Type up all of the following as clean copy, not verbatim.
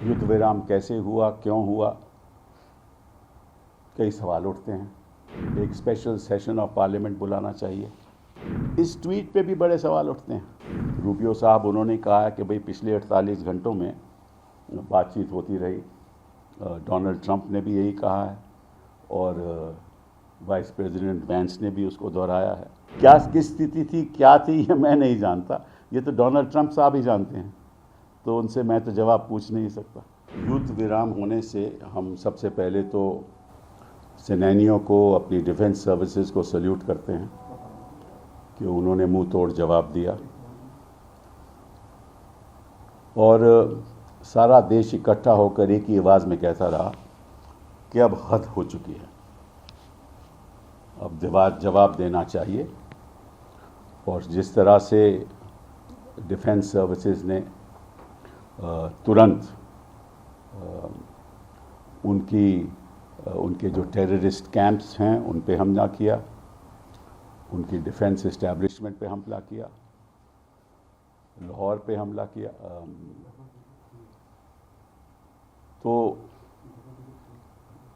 युद्ध विराम कैसे हुआ, क्यों हुआ, कई सवाल उठते हैं। एक स्पेशल सेशन ऑफ पार्लियामेंट बुलाना चाहिए। इस ट्वीट पे भी बड़े सवाल उठते हैं। रूबियो साहब उन्होंने कहा कि भाई पिछले 48 घंटों में बातचीत होती रही। डोनाल्ड ट्रंप ने भी यही कहा है और वाइस प्रेसिडेंट वैंस ने भी उसको दोहराया है। क्या किस स्थिति थी, क्या थी, ये मैं नहीं जानता, ये तो डोनाल्ड ट्रंप साहब ही जानते हैं, तो उनसे मैं तो जवाब पूछ नहीं सकता। युद्ध विराम होने से हम सबसे पहले तो सेनानियों को, अपनी डिफेंस सर्विसेज को सल्यूट करते हैं कि उन्होंने मुंह तोड़ जवाब दिया और सारा देश इकट्ठा होकर एक ही आवाज़ में कहता रहा कि अब हद हो चुकी है, अब जवाब देना चाहिए। और जिस तरह से डिफेंस सर्विसेज ने तुरंत उनके जो टेररिस्ट कैंप्स हैं उन पे हमला किया, उनकी डिफेंस इस्टेब्लिशमेंट पे हमला किया, लाहौर पे हमला किया, तो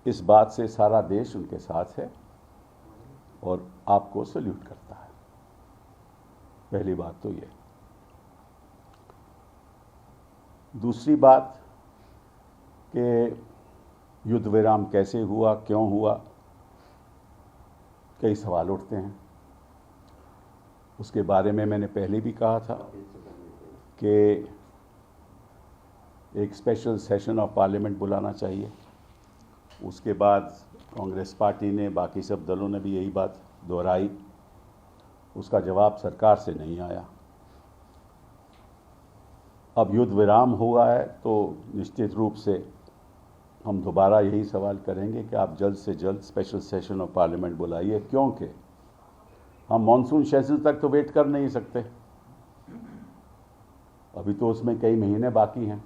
इस बात से सारा देश उनके साथ है और आपको सल्यूट करता है। पहली बात तो ये। दूसरी बात कि युद्ध विराम कैसे हुआ, क्यों हुआ, कई सवाल उठते हैं। उसके बारे में मैंने पहले भी कहा था कि एक स्पेशल सेशन ऑफ पार्लियामेंट बुलाना चाहिए। उसके बाद कांग्रेस पार्टी ने, बाकी सब दलों ने भी यही बात दोहराई। उसका जवाब सरकार से नहीं आया। अब युद्ध विराम हुआ है तो निश्चित रूप से हम दोबारा यही सवाल करेंगे कि आप जल्द से जल्द स्पेशल सेशन ऑफ पार्लियामेंट बुलाइए, क्योंकि हम मॉनसून सेशन तक तो वेट कर नहीं सकते। अभी तो उसमें कई महीने बाकी हैं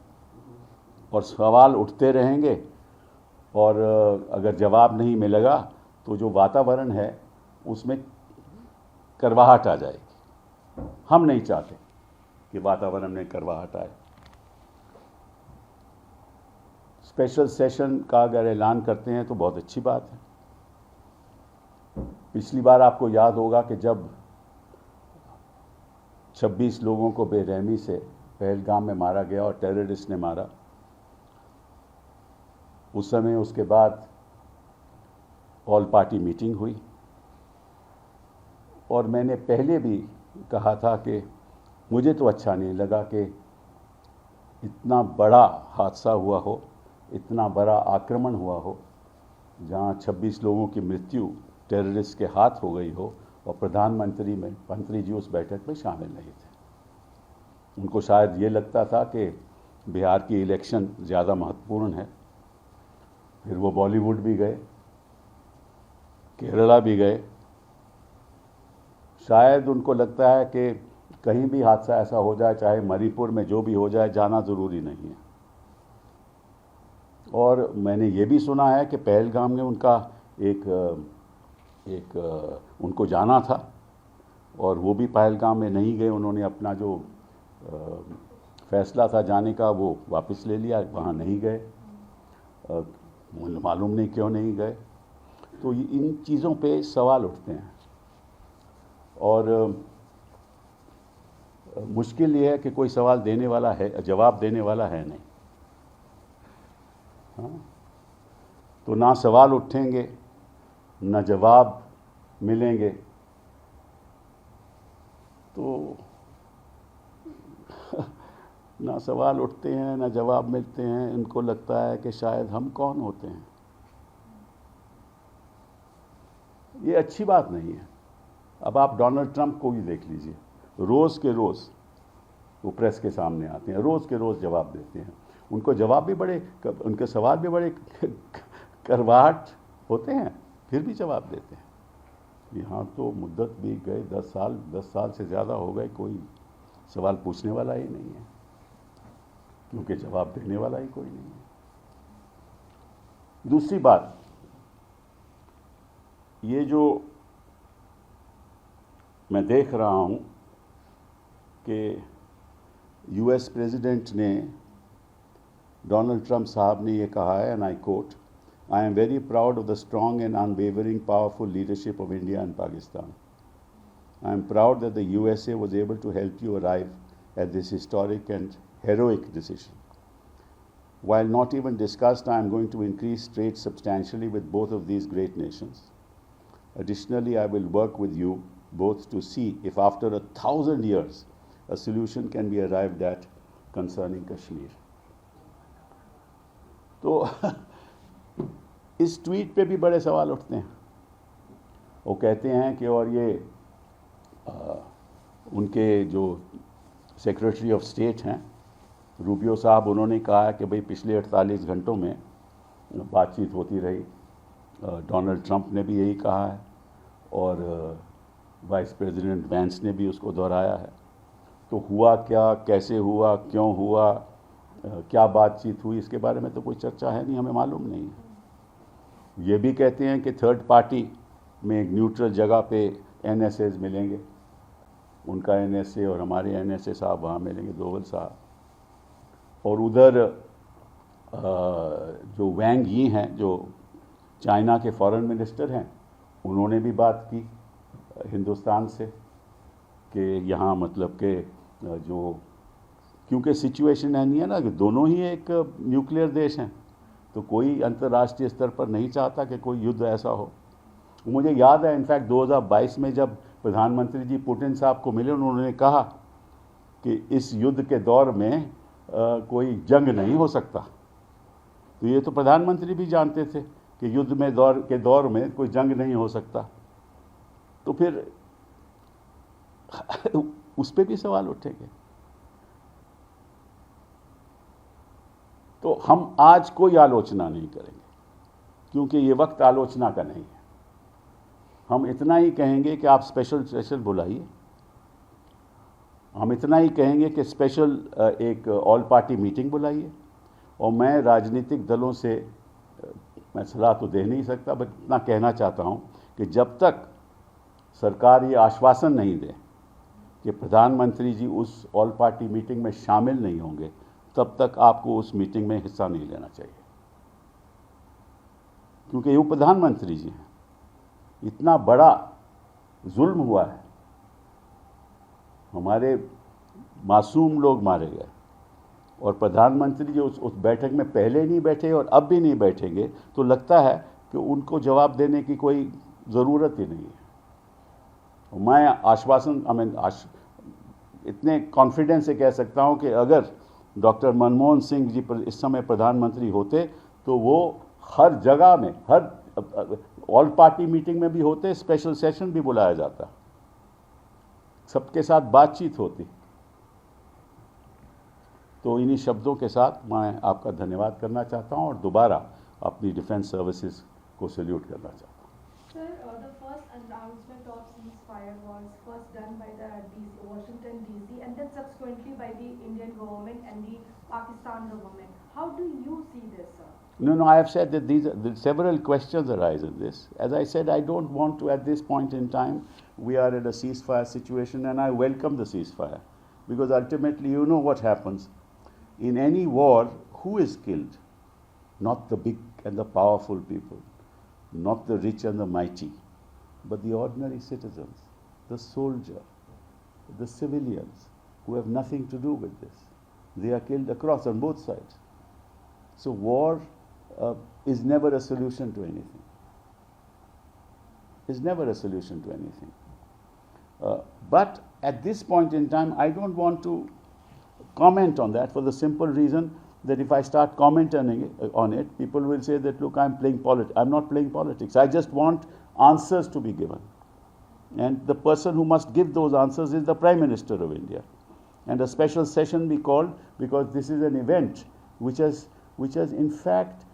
और सवाल उठते रहेंगे और अगर जवाब नहीं मिलेगा तो जो वातावरण है उसमें करवाहट आ जाएगी। हम नहीं चाहते कि वातावरण में करवाहट आए। स्पेशल सेशन का अगर ऐलान करते हैं तो बहुत अच्छी बात है। पिछली बार आपको याद होगा कि जब 26 लोगों को बेरहमी से पहलगाम में मारा गया और टेररिस्ट ने मारा, उस समय उसके बाद ऑल पार्टी मीटिंग हुई और मैंने पहले भी कहा था कि मुझे तो अच्छा नहीं लगा कि इतना बड़ा हादसा हुआ हो, इतना बड़ा आक्रमण हुआ हो, जहां 26 लोगों की मृत्यु टेररिस्ट के हाथ हो गई हो और मंत्री जी उस बैठक में शामिल नहीं थे। उनको शायद ये लगता था कि बिहार की इलेक्शन ज़्यादा महत्वपूर्ण है। फिर वो बॉलीवुड भी गए, केरला भी गए। शायद उनको लगता है कि कहीं भी हादसा ऐसा हो जाए, चाहे मणिपुर में जो भी हो जाए, जाना ज़रूरी नहीं है। और मैंने ये भी सुना है कि पहलगाम में उनका उनको जाना था और वो भी पहलगाम में नहीं गए। उन्होंने अपना जो फैसला था जाने का वो वापस ले लिया, वहाँ नहीं गए। मालूम नहीं क्यों नहीं गए। तो इन चीज़ों पे सवाल उठते हैं और मुश्किल ये है कि कोई सवाल देने वाला है, जवाब देने वाला है नहीं। हाँ? तो ना सवाल उठेंगे, ना जवाब मिलेंगे, तो ना सवाल उठते हैं, ना जवाब मिलते हैं। इनको लगता है कि शायद हम कौन होते हैं। ये अच्छी बात नहीं है। अब आप डोनाल्ड ट्रंप को भी देख लीजिए, रोज़ के रोज़ वो प्रेस के सामने आते हैं, रोज़ के रोज़ जवाब देते हैं। उनको जवाब भी उनके सवाल भी बड़े करवाहट होते हैं, फिर भी जवाब देते हैं। यहाँ तो मुद्दत भी गए 10 साल से ज़्यादा हो गए, कोई सवाल पूछने वाला ही नहीं है, क्योंकि जवाब देने वाला ही कोई नहीं है। दूसरी बात, ये जो मैं देख रहा हूँ कि यूएस प्रेसिडेंट ने डोनाल्ड ट्रंप साहब ने ये कहा है, and I quote, I am very proud of the strong and unwavering powerful leadership of India and Pakistan. I am proud that the USA was able to help you arrive at this historic and heroic decision. While not even discussed, I am going to increase trade substantially with both of these great nations. Additionally, I will work with you both to see if after 1,000 years a solution can be arrived at concerning Kashmir. तो इस tweet पे भी बड़े सवाल उठते हैं. वो कहते हैं कि और ये उनके जो सेक्रेटरी ऑफ स्टेट हैं रूबियो साहब, उन्होंने कहा है कि भाई पिछले 48 घंटों में बातचीत होती रही. डोनाल्ड ट्रंप ने भी यही कहा है और वाइस प्रेसिडेंट वैंस ने भी उसको दोहराया है. तो हुआ क्या, कैसे हुआ, क्यों हुआ, क्या बातचीत हुई, इसके बारे में तो कोई चर्चा है नहीं, हमें मालूम नहीं है. ये भी कहते हैं कि थर्ड पार्टी में एक न्यूट्रल जगह पे NSAs मिलेंगे, उनका NSA और हमारे NSA साहब वहाँ मिलेंगे, दोवल साहब. और उधर जो वैंग यी हैं, जो चाइना के फॉरेन मिनिस्टर हैं, उन्होंने भी बात की हिंदुस्तान से कि यहाँ मतलब के जो, क्योंकि सिचुएशन है नहीं है ना कि दोनों ही एक न्यूक्लियर देश हैं, तो कोई अंतर्राष्ट्रीय स्तर पर नहीं चाहता कि कोई युद्ध ऐसा हो. मुझे याद है इनफैक्ट 2022 में जब प्रधानमंत्री जी पुतिन साहब को मिले, उन्होंने कहा कि इस युद्ध के दौर में कोई जंग नहीं हो सकता. तो ये तो प्रधानमंत्री भी जानते थे कि युद्ध में दौर में कोई जंग नहीं हो सकता. तो फिर उस पर भी सवाल उठेंगे. तो हम आज कोई आलोचना नहीं करेंगे क्योंकि ये वक्त आलोचना का नहीं है. हम इतना ही कहेंगे कि आप स्पेशल सेशन बुलाइए. हम इतना ही कहेंगे कि स्पेशल एक ऑल पार्टी मीटिंग बुलाइए. और मैं राजनीतिक दलों से मैं सलाह तो दे नहीं सकता, बट इतना कहना चाहता हूं कि जब तक सरकार ये आश्वासन नहीं दे कि प्रधानमंत्री जी उस ऑल पार्टी मीटिंग में शामिल नहीं होंगे, तब तक आपको उस मीटिंग में हिस्सा नहीं लेना चाहिए. क्योंकि वो प्रधानमंत्री जी हैं. इतना बड़ा जुल्म हुआ है, हमारे मासूम लोग मारे गए, और प्रधानमंत्री जी उस बैठक में पहले नहीं बैठे और अब भी नहीं बैठेंगे, तो लगता है कि उनको जवाब देने की कोई ज़रूरत ही नहीं है. मैं आश्वासन इतने कॉन्फिडेंस से कह सकता हूं कि अगर डॉक्टर मनमोहन सिंह जी इस समय प्रधानमंत्री होते तो वो हर जगह में, हर ऑल पार्टी मीटिंग में भी होते, स्पेशल सेशन भी बुलाया जाता, सबके साथ बातचीत होती. तो इन्हीं शब्दों के साथ मैं आपका धन्यवाद करना चाहता हूं और दोबारा अपनी डिफेंस सर्विसेज को सैल्यूट करना चाहता हूं. Sir, the first announcement of ceasefire was first done by the Washington DC and then subsequently by the Indian government and the Pakistan government. How do you see this, sir? No, I have said that several questions arise in this. As I said, I don't want to, at this point in time, we are in a ceasefire situation, and I welcome the ceasefire. Because ultimately, you know what happens. In any war, who is killed? Not the big and the powerful people, not the rich and the mighty, but the ordinary citizens, the soldier, the civilians, who have nothing to do with this. They are killed across on both sides. So war is never a solution to anything. Is never a solution to anything. But at this point in time, I don't want to comment on that for the simple reason that if I start commenting on it, people will say that, look, I'm playing politics. I'm not playing politics. I just want answers to be given. And the person who must give those answers is the Prime Minister of India. And a special session be called because this is an event which has in fact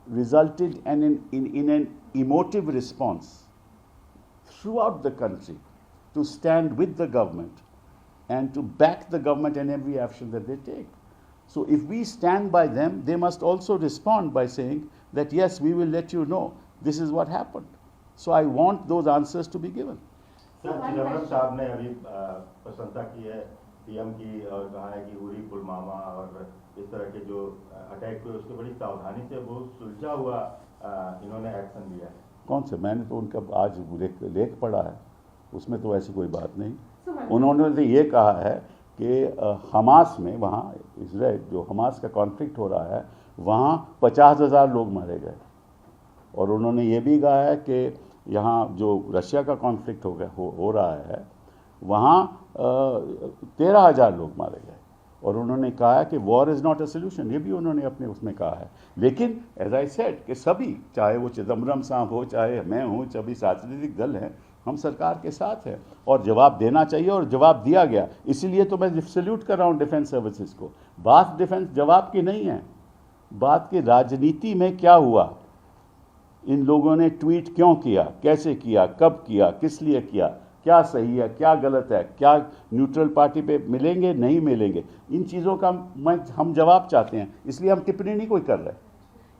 resulted in an emotive response throughout the country to stand with the government and to back the government in every action that they take. So if we stand by them, they must also respond by saying that, yes, we will let you know this is what happened. So I want those answers to be given. Sir, Chidambaram साहब ने अभी प्रशंसा की है PM की और कहा है कि उरी पुलवामा और इस तरह के जो अटैक हुए उसके बड़ी सावधानी से बहुत सुलझा हुआ इन्होंने एक्शन लिया है। कौन से? मैंने तो उनका आज लेख पढ़ा है, उसमें तो ऐसी कोई बात नहीं। So, उन्होंने तो ये कहा है कि हमास में, वहाँ इसराइल जो हमास का कॉन्फ्लिक्ट हो रहा है, वहाँ 50,000 लोग मारे गए। और उन्होंने ये भी कहा है कि यहाँ जो रशिया का कॉन्फ्लिक्ट हो रहा है, वहाँ 13,000 लोग मारे गए। और उन्होंने कहा है कि war is not a solution, ये भी उन्होंने अपने उसमें कहा है। लेकिन एज आई सेड कि सभी, चाहे वो चिदम्बरम साहब हो, चाहे मैं हूँ, सभी राजनीतिक दल हैं, हम सरकार के साथ हैं और जवाब देना चाहिए और जवाब दिया गया। इसीलिए तो मैं सैल्यूट कर रहा हूँ डिफेंस सर्विसेज को। बात डिफेंस जवाब की नहीं है, बात की राजनीति में क्या हुआ, इन लोगों ने ट्वीट क्यों किया, कैसे किया, कब किया, किस लिए किया, क्या सही है, क्या गलत है, क्या न्यूट्रल पार्टी पे मिलेंगे, नहीं मिलेंगे, इन चीज़ों का हम जवाब चाहते हैं, इसलिए हम टिप्पणी नहीं कोई कर रहे।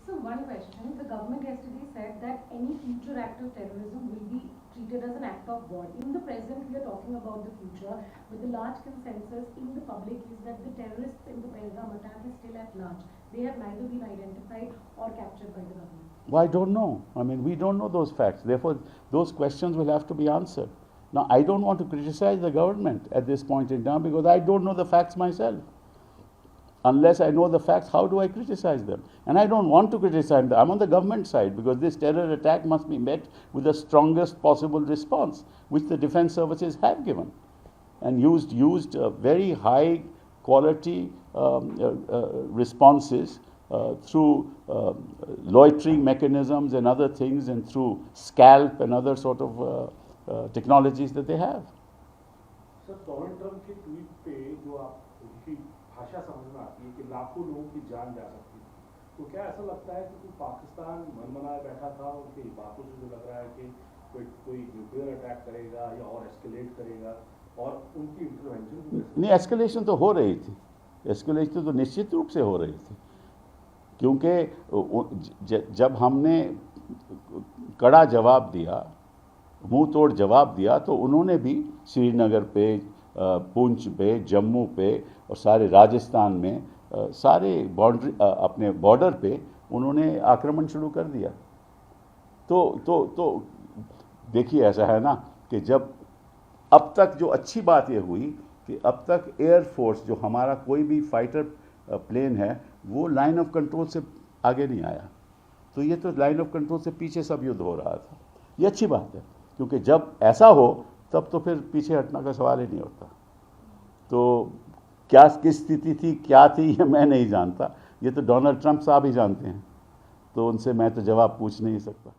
So one question, the government yesterday said that any future act of terrorism will be treated as an act of war. In the present, we are talking about the future, but the large consensus in the public is that the terrorists in the Pahalgam attack is still at large. They have neither been identified or captured by the government. Well, I don't know. I mean, we don't know those facts. Therefore, those questions will have to be answered. Now, I don't want to criticize the government at this point in time because I don't know the facts myself. Unless I know the facts, how do I criticize them? And I don't want to criticize them. I'm on the government side because this terror attack must be met with the strongest possible response, which the defense services have given, and used very high quality responses through loitering mechanisms and other things, and through scalp and other sort of technologies that they have. Sir, Donald Trump के tweet पे जो आप उनकी भाषा समझ में आती है कि लाखों लोगों की जान जा सकती थी, तो क्या ऐसा लगता है कि पाकिस्तान मन बनाए बैठा था? उनकी बातों से जो लग रहा है कि कोई न्यूक्लियर अटैक करेगा या और एस्केलेट करेगा, और उनकी इंटरवेंशन नहीं, एस्केलेशन तो हो रही थी, एस्केलेशन तो निश्चित रूप से हो रही थी, क्योंकि जब हमने कड़ा जवाब दिया, मुंह तोड़ जवाब दिया, तो उन्होंने भी श्रीनगर पे, पुंछ पे, जम्मू पे और सारे राजस्थान में, सारे बाउंड्री, अपने बॉर्डर पे उन्होंने आक्रमण शुरू कर दिया। तो देखिए, ऐसा है ना कि जब अब तक जो अच्छी बात ये हुई कि अब तक एयरफोर्स, जो हमारा कोई भी फाइटर प्लेन है, वो लाइन ऑफ कंट्रोल से आगे नहीं आया। तो ये तो लाइन ऑफ कंट्रोल से पीछे सब युद्ध हो रहा था। ये अच्छी बात है, क्योंकि जब ऐसा हो तब तो फिर पीछे हटने का सवाल ही नहीं होता। तो क्या किस स्थिति थी, क्या थी, ये मैं नहीं जानता, ये तो डोनाल्ड ट्रंप साहब ही जानते हैं, तो उनसे मैं तो जवाब पूछ नहीं सकता।